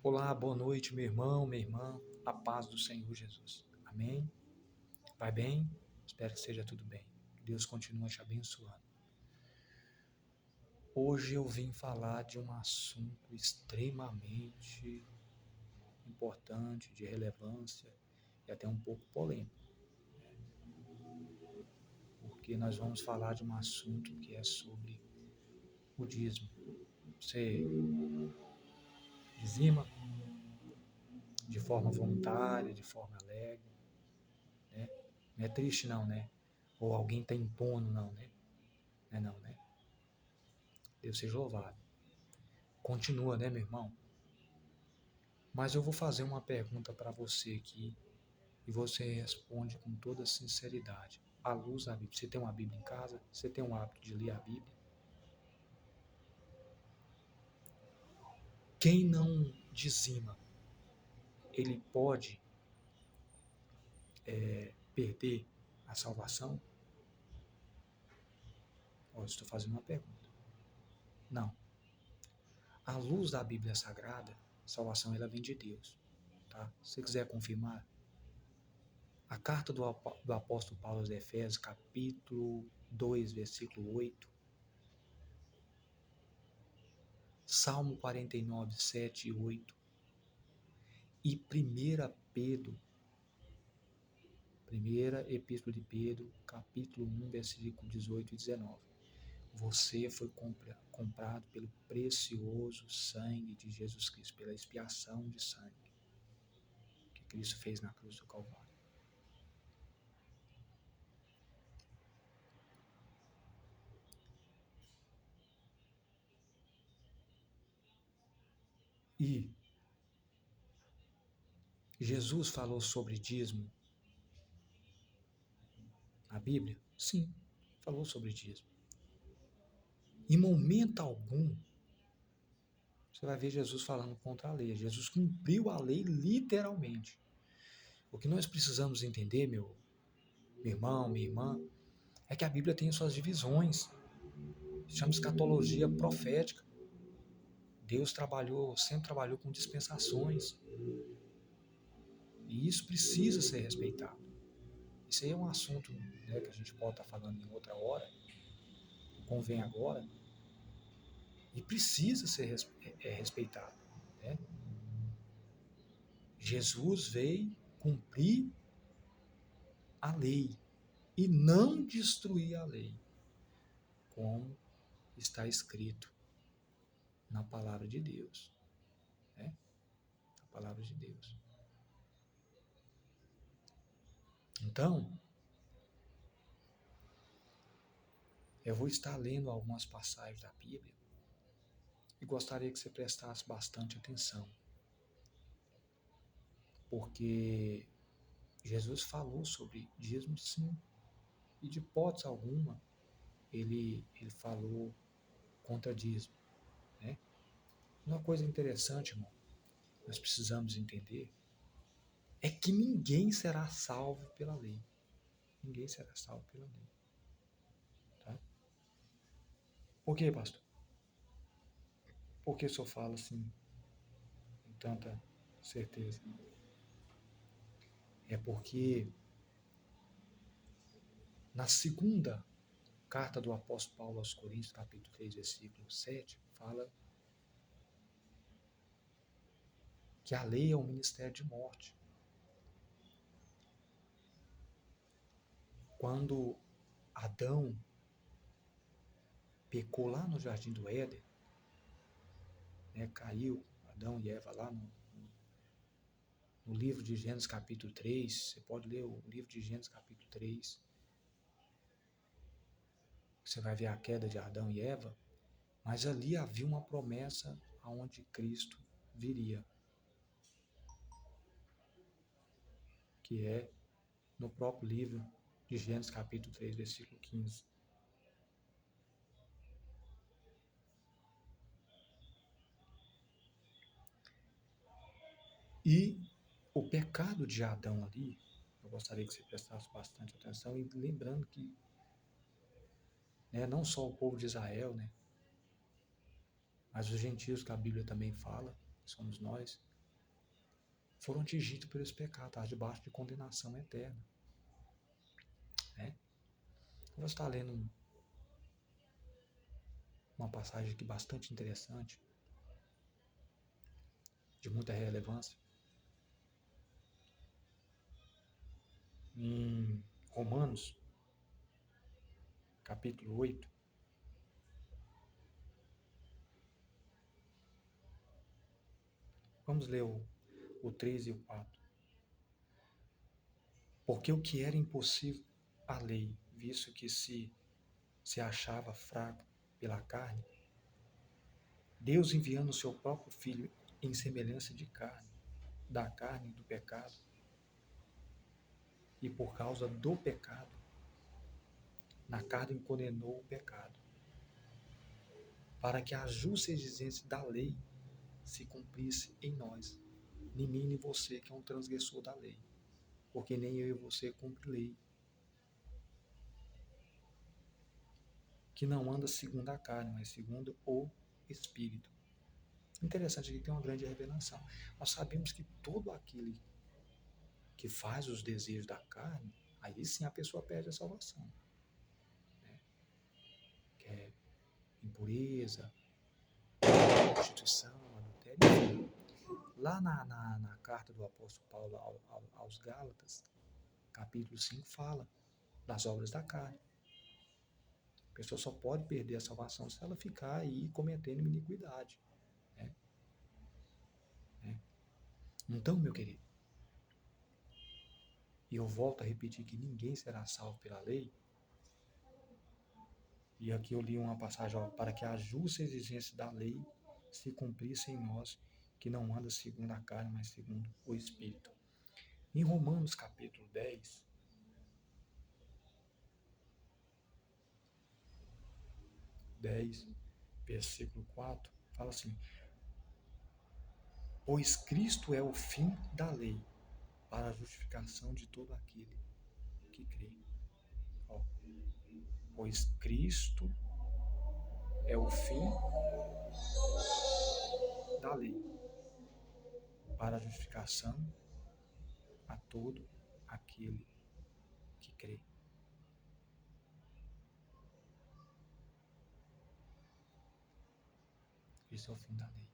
Olá, boa noite, meu irmão, minha irmã, a paz do Senhor Jesus. Amém? Vai bem? Espero que seja tudo bem. Deus continua te abençoando. Hoje eu vim falar de um assunto extremamente importante, de relevância e até um pouco polêmico, porque nós vamos falar de um assunto que é sobre o dízimo. Você dizima de forma voluntária, de forma alegre, né? Não é triste não, né? Ou alguém está impondo não, né? Não é não, né? Deus seja louvado. Continua, né, meu irmão? Mas eu vou fazer uma pergunta para você aqui e você responde com toda sinceridade. À luz da Bíblia. Você tem uma Bíblia em casa? Você tem o hábito de ler a Bíblia? Quem não dizima, ele pode perder a salvação? Eu estou fazendo uma pergunta. Não. À luz da Bíblia Sagrada, a salvação ela vem de Deus. Tá? Se você quiser confirmar, a carta do apóstolo Paulo aos Efésios, capítulo 2, versículo 8, Salmo 49, 7 e 8 e 1 Pedro, primeira epístola de Pedro, capítulo 1, versículo 18 e 19. Você foi comprado pelo precioso sangue de Jesus Cristo, pela expiação de sangue que Cristo fez na cruz do Calvário. E Jesus falou sobre dízimo na Bíblia? Sim, falou sobre dízimo. Em momento algum, você vai ver Jesus falando contra a lei. Jesus cumpriu a lei literalmente. O que nós precisamos entender, meu irmão, minha irmã, é que a Bíblia tem suas divisões. Chama escatologia profética. Deus sempre trabalhou com dispensações. E isso precisa ser respeitado. Isso aí é um assunto, né, que a gente pode estar falando em outra hora, convém agora, e precisa ser respeitado. Né? Jesus veio cumprir a lei e não destruir a lei, como está escrito na palavra de Deus. Né? A palavra de Deus. Então, eu vou estar lendo algumas passagens da Bíblia e gostaria que você prestasse bastante atenção, porque Jesus falou sobre dízimo, sim, e de hipótese alguma ele falou contra dízimo. Né? Uma coisa interessante, irmão, nós precisamos entender, é que ninguém será salvo pela lei. Ninguém será salvo pela lei. Tá? Por quê, pastor? Por que o senhor fala assim, com tanta certeza? É porque na segunda carta do apóstolo Paulo aos Coríntios, capítulo 3, versículo 7, fala que a lei é um ministério de morte. Quando Adão pecou lá no Jardim do Éden, né, caiu Adão e Eva lá no livro de Gênesis capítulo 3, você pode ler o livro de Gênesis capítulo 3, você vai ver a queda de Adão e Eva, mas ali havia uma promessa aonde Cristo viria, que é no próprio livro de Gênesis capítulo 3, versículo 15. E o pecado de Adão ali, eu gostaria que você prestasse bastante atenção, e lembrando que, né, não só o povo de Israel, né, mas os gentios que a Bíblia também fala, que somos nós, foram atingidos por esse pecado, estavam debaixo de condenação eterna. Né? Eu vou estar lendo uma passagem aqui bastante interessante, de muita relevância, em Romanos, capítulo 8. Vamos ler o 3 e o 4. Porque o que era impossível à lei, visto que se achava fraco pela carne, Deus enviando o seu próprio Filho em semelhança de carne, da carne do pecado, e por causa do pecado, na carne condenou o pecado, para que a justa exigência da lei se cumprisse em nós, nem mim nem você que é um transgressor da lei, porque nem eu e você cumpre lei, que não anda segundo a carne, mas segundo o Espírito. Interessante aqui que tem uma grande revelação. Nós sabemos que todo aquele que faz os desejos da carne, aí sim a pessoa perde a salvação. Né? Que é impureza, prostituição, adultério, enfim. Lá na carta do apóstolo Paulo aos Gálatas, capítulo 5, fala das obras da carne. A pessoa só pode perder a salvação se ela ficar aí cometendo iniquidade. Né? Então, meu querido, e eu volto a repetir que ninguém será salvo pela lei, e aqui eu li uma passagem, ó, para que a justa exigência da lei se cumprisse em nós, que não anda segundo a carne, mas segundo o Espírito. Em Romanos capítulo 10, versículo 4, fala assim: pois Cristo é o fim da lei, para a justificação de todo aquele que crê. Ó, pois Cristo é o fim da lei, para a justificação a todo aquele que crê. Esse é o fim da lei.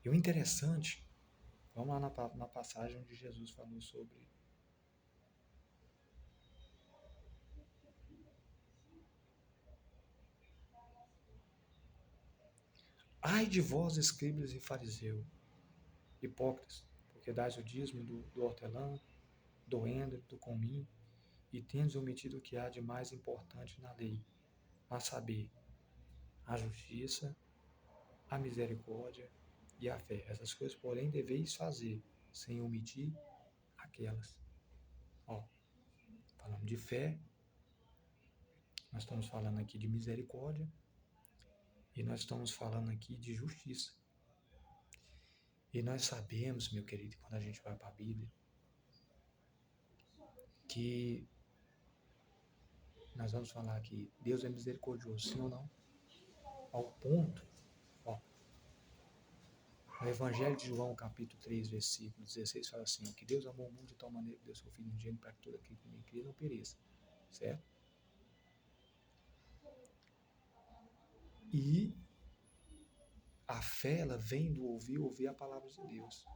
E o interessante, vamos lá na passagem onde Jesus falou sobre ai de vós, escribas e fariseus, hipócritas, porque dais o dízimo do hortelã, do endro, do cominho, e tendes omitido o que há de mais importante na lei, a saber, a justiça, a misericórdia e a fé. Essas coisas, porém, deveis fazer, sem omitir aquelas. Ó, falando de fé, nós estamos falando aqui de misericórdia e nós estamos falando aqui de justiça. E nós sabemos, meu querido, quando a gente vai para a Bíblia, que nós vamos falar que Deus é misericordioso, sim ou não? Ao ponto, ó, no Evangelho de João, capítulo 3, versículo 16, fala assim, que Deus amou o mundo de tal maneira que deu seu Filho unigênito para que todo aquele que nele crê não pereça. Certo? E a fé, ela vem do ouvir a palavra de Deus.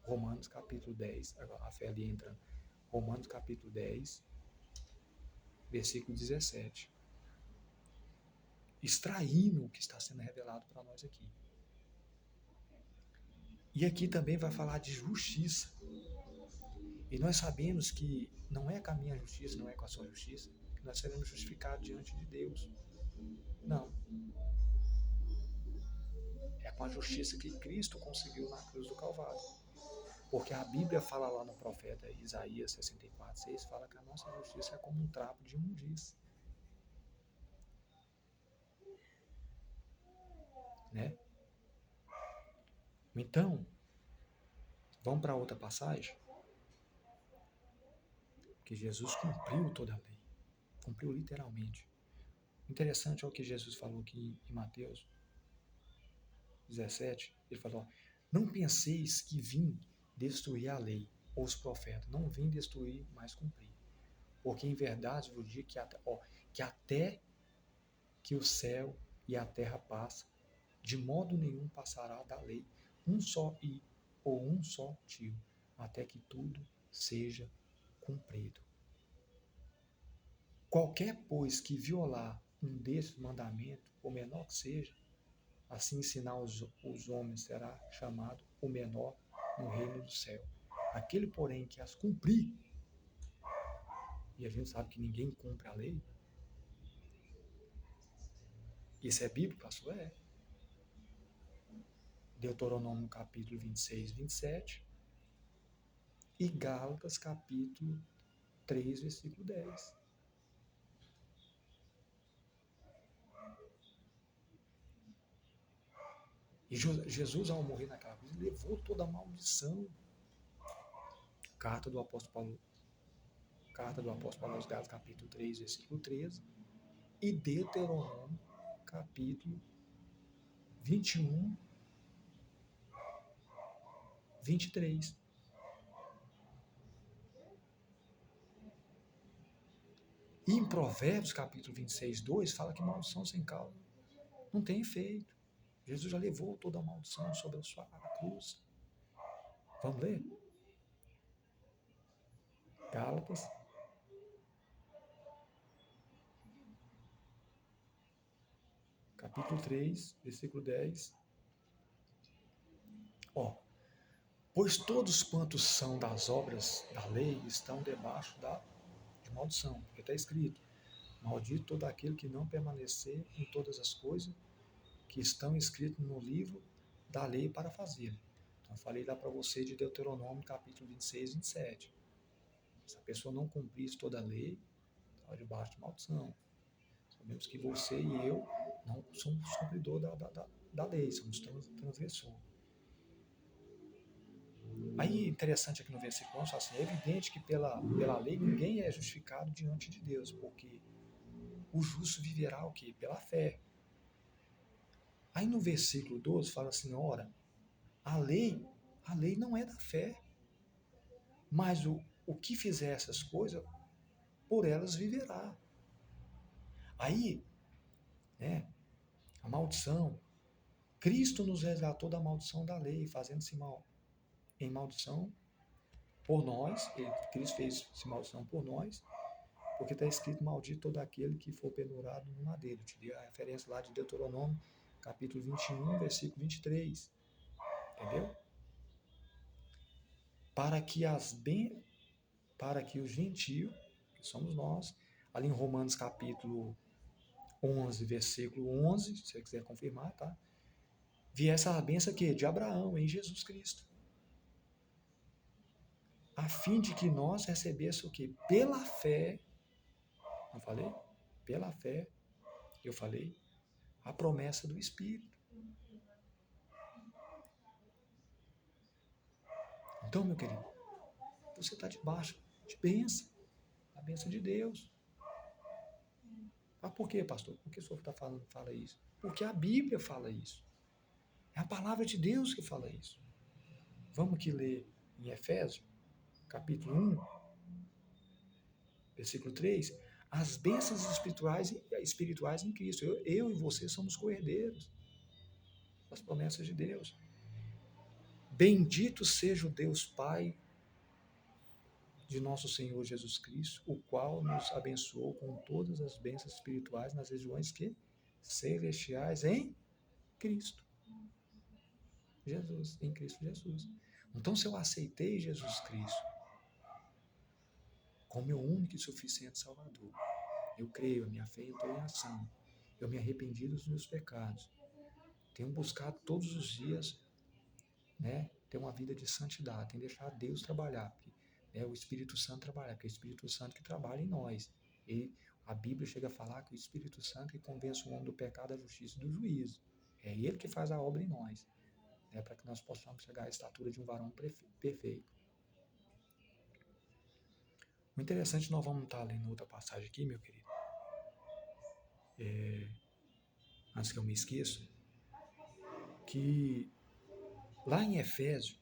Romanos capítulo 10, a fé ali entra, Romanos capítulo 10, versículo 17. Extraindo o que está sendo revelado para nós aqui. E aqui também vai falar de justiça. E nós sabemos que não é com a minha justiça, não é com a sua justiça, que nós seremos justificados diante de Deus. Não. É com a justiça que Cristo conseguiu na cruz do Calvário. Porque a Bíblia fala lá no profeta Isaías 64:6, fala que a nossa justiça é como um trapo de imundícia. Né? Então, vamos para outra passagem, que Jesus cumpriu toda a lei. Cumpriu literalmente. Interessante é o que Jesus falou aqui em Mateus 17. Ele falou, Não penseis que vim destruir a lei ou os profetas. Não vim destruir, mas cumprir. Porque em verdade vos digo que até que o céu e a terra passam, de modo nenhum passará da lei um só i ou um só tio, até que tudo seja cumprido. Qualquer, pois, que violar um desses mandamentos, por menor que seja, assim ensinar os homens, será chamado o menor no reino do céu. Aquele, porém, que as cumprir, e a gente sabe que ninguém cumpre a lei, isso é bíblico, pastor? É. Deuteronômio capítulo 26, 27 e Gálatas capítulo 3, versículo 10. E Jesus, ao morrer naquela cruz, levou toda a maldição. Carta do apóstolo Paulo aos Gálatas, capítulo 3, versículo 13, e Deuteronômio, capítulo 21, 23. E em Provérbios, capítulo 26, 2, fala que maldição sem causa não tem efeito. Jesus já levou toda a maldição sobre a cruz. Vamos ler? Gálatas, capítulo 3, versículo 10. Pois todos quantos são das obras da lei estão debaixo de maldição. Porque está escrito, maldito todo aquele que não permanecer em todas as coisas que estão escritas no livro da lei para fazer. Então, eu falei lá para você de Deuteronômio, capítulo 26, 27. Se a pessoa não cumprisse toda a lei, estava debaixo de maldição. Sabemos que você e eu não somos cumpridor da lei, somos transgressor. Aí, interessante aqui no versículo 11, assim, é evidente que pela lei ninguém é justificado diante de Deus, porque o justo viverá o quê? Pela fé. Aí no versículo 12 fala assim, ora, a lei não é da fé, mas o que fizer essas coisas, por elas viverá. Aí, né, a maldição, Cristo nos resgatou da maldição da lei, fazendo-se mal em maldição por nós, Cristo fez-se maldição por nós, porque está escrito, maldito todo aquele que for pendurado no madeiro. Eu te dei a referência lá de Deuteronômio, capítulo 21, versículo 23. Entendeu? Para que os gentios, que somos nós, ali em Romanos capítulo 11, versículo 11, se você quiser confirmar, tá? Viesse a bênção aqui de Abraão em Jesus Cristo. A fim de que nós recebêssemos o quê? Pela fé, não falei? Pela fé, eu falei, a promessa do Espírito. Então, meu querido, você está debaixo de bênção, a bênção de Deus. Ah, por quê, pastor? Por que o senhor fala isso? Porque a Bíblia fala isso. É a palavra de Deus que fala isso. Vamos aqui ler em Efésios, capítulo 1, versículo 3. As bênçãos espirituais em Cristo. Eu e você somos co-herdeiros das promessas de Deus. Bendito seja o Deus Pai de nosso Senhor Jesus Cristo, o qual nos abençoou com todas as bênçãos espirituais nas regiões celestiais em Cristo. Jesus, em Cristo Jesus. Então, se eu aceitei Jesus Cristo como meu único e suficiente Salvador, eu creio, a minha fé entrou em ação, eu me arrependi dos meus pecados, tenho buscado todos os dias, né, ter uma vida de santidade, tenho deixado Deus trabalhar, o Espírito Santo trabalhar, porque é o Espírito Santo que trabalha em nós. A Bíblia chega a falar que o Espírito Santo que convence o homem do pecado, da justiça e do juízo. É Ele que faz a obra em nós, para que nós possamos chegar à estatura de um varão perfeito. O interessante, nós vamos estar lendo outra passagem aqui, meu querido. Antes que eu me esqueça, que Lá em Efésios,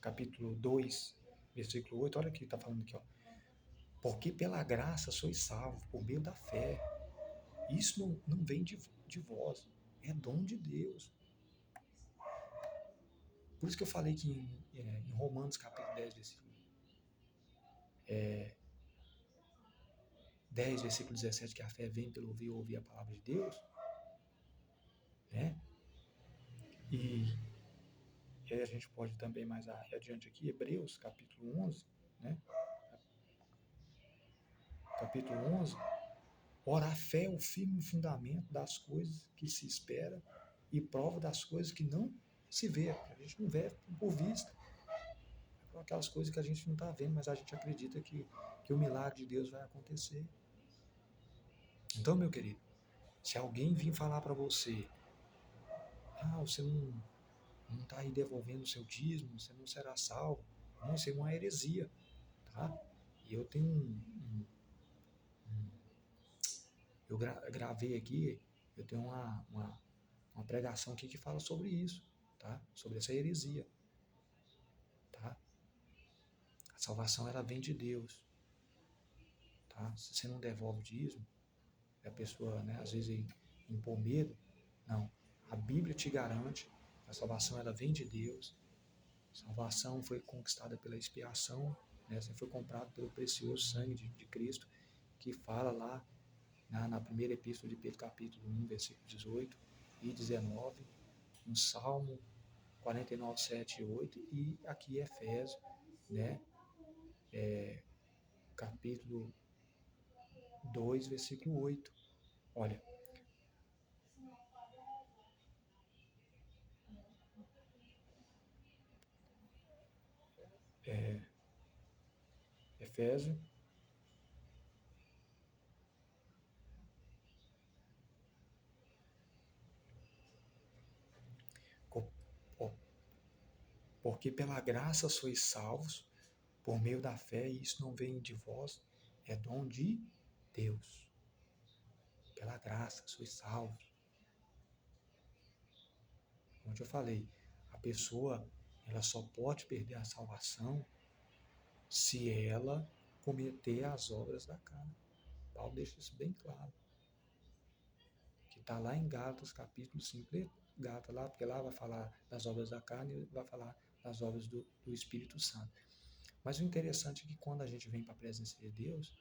capítulo 2, versículo 8, olha o que está falando aqui, ó. Porque pela graça sois salvos, por meio da fé. Isso não vem de vós, é dom de Deus. Por isso que eu falei que em Romanos capítulo 10, versículo 17, que a fé vem pelo ouvir a palavra de Deus, né? E aí a gente pode também mais adiante aqui, Hebreus capítulo 11, né? Capítulo 11, ora, a fé é o firme fundamento das coisas que se espera e prova das coisas que não se vê. A gente não vê por vista. Aquelas coisas que a gente não está vendo, mas a gente acredita que o milagre de Deus vai acontecer. Então, meu querido, se alguém vir falar para você, você não está aí devolvendo o seu dízimo, você não será salvo, não, isso é uma heresia, tá? E eu tenho eu gravei aqui, eu tenho uma pregação aqui que fala sobre isso, tá? Sobre essa heresia, tá? A salvação, ela vem de Deus, tá? Se você não devolve o dízimo, a pessoa, né, às vezes impor medo, não. A Bíblia te garante que a salvação, ela vem de Deus. A salvação foi conquistada pela expiação, né? Você foi comprado pelo precioso sangue de Cristo, que fala lá na primeira epístola de Pedro, capítulo 1, versículo 18 e 19, no Salmo 49, 7 e 8, e aqui Efésios, né? Capítulo 2, versículo 8. Olha, Efésios, porque pela graça sois salvos, por meio da fé, e isso não vem de vós, é dom de Deus. Pela graça sois salvos. Como eu falei, a pessoa, ela só pode perder a salvação se ela cometer as obras da carne. Paulo deixa isso bem claro. Que está lá em Gálatas, capítulo 5. Gálatas lá, porque lá vai falar das obras da carne e vai falar das obras do Espírito Santo. Mas o interessante é que quando a gente vem para a presença de Deus,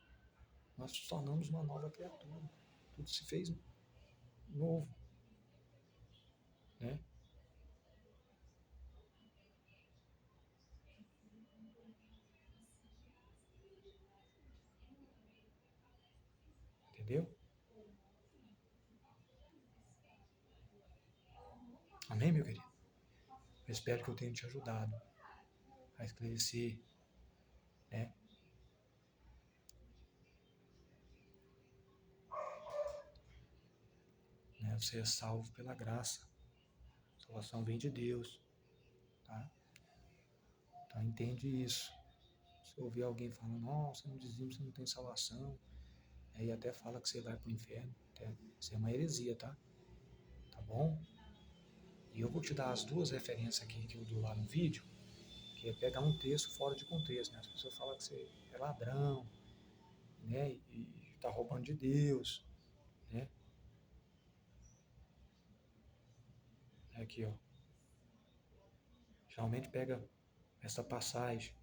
nós nos tornamos uma nova criatura. Tudo se fez novo, né? Entendeu? Amém, meu querido? Eu espero que eu tenha te ajudado a esclarecer, né? Você é salvo pela graça. A salvação vem de Deus, tá? Então entende isso. Se ouvir alguém falando, nossa, não dizimos, você não tem salvação, aí até fala que você vai para o inferno, isso é uma heresia, tá? Tá bom? E eu vou te dar as duas referências aqui que eu dou lá no vídeo, que é pegar um texto fora de contexto, né? As pessoas falam que você é ladrão, né? E está roubando de Deus, né? Aqui, ó. Geralmente pega essa passagem,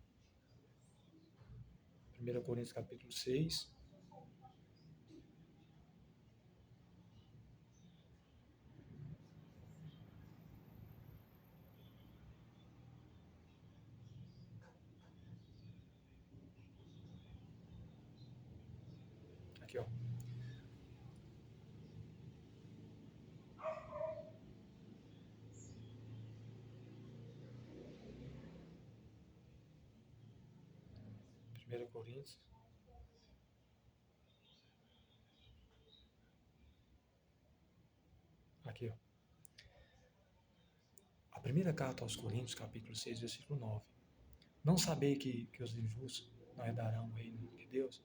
1 Coríntios capítulo 6, aqui, ó. 1 Coríntios, aqui, ó. A primeira carta aos Coríntios, capítulo 6, versículo 9. Não sabei que os injustos não herdarão o reino de Deus?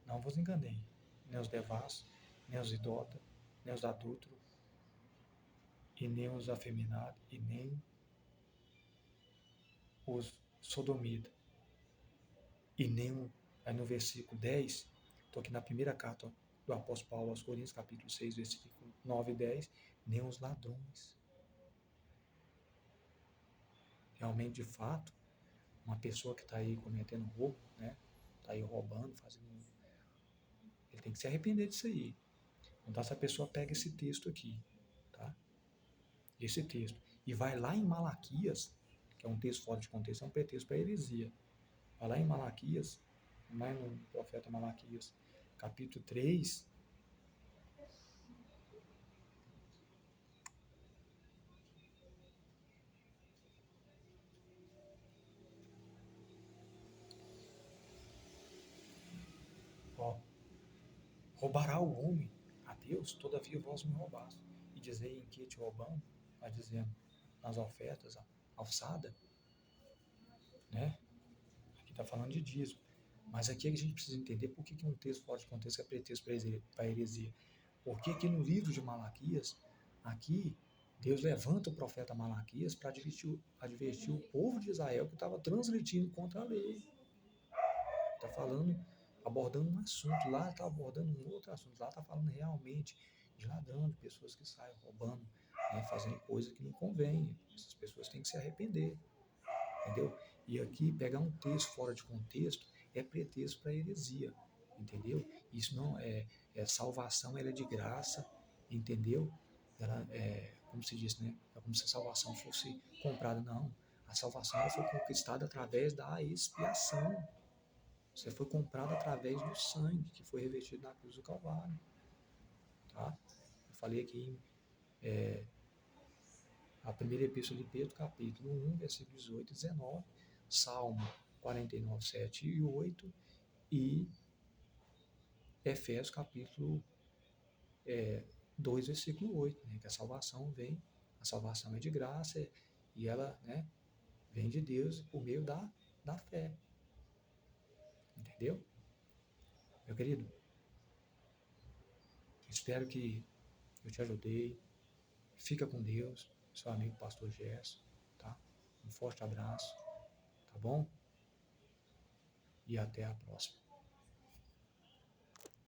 Não vos enganei, nem os devassos, nem os idólatras, nem os adúlteros, e nem os afeminados, e nem os sodomitas, e nem, aí no versículo 10, estou aqui na primeira carta do apóstolo Paulo aos Coríntios, capítulo 6, versículo 9 e 10, nem os ladrões. Realmente, de fato, uma pessoa que está aí cometendo roubo, né? Está aí roubando, fazendo. Ele tem que se arrepender disso aí. Então, essa pessoa pega esse texto aqui, tá? Esse texto. E vai lá em Malaquias, que é um texto fora de contexto, é um pretexto para heresia. Vai lá em Malaquias, vai no profeta Malaquias, capítulo 3. Ó, roubará o homem a Deus, todavia vós me roubaste. E dizei em que te roubamos, vai dizendo, nas ofertas, a alçada, né? Aqui está falando de dízimo. Mas aqui a gente precisa entender por que um texto fora de contexto é pretexto para heresia. Porque aqui no livro de Malaquias, aqui, Deus levanta o profeta Malaquias para advertir o povo de Israel que estava transgredindo contra a lei. Está falando, abordando um assunto, lá está abordando um outro assunto, lá está falando realmente de ladrão, de pessoas que saem roubando, né, fazendo coisa que não convém. Essas pessoas têm que se arrepender, entendeu? E aqui, pegar um texto fora de contexto é pretexto para heresia, entendeu? Isso não salvação, ela é de graça, entendeu? Ela como se diz, né? É como se a salvação fosse comprada, não. A salvação ela foi conquistada através da expiação. Você foi comprado através do sangue que foi revestido na cruz do Calvário, tá? Eu falei aqui a primeira epístola de Pedro, capítulo 1, versículos 18 e 19, Salmo 49, 7 e 8 e Efésios, capítulo 2, versículo 8, né, que a salvação é de graça e ela, né, vem de Deus por meio da fé, entendeu? Meu querido, espero que eu te ajudei. Fica com Deus, seu amigo pastor Gerson, tá? Um forte abraço, tá bom? E até a próxima.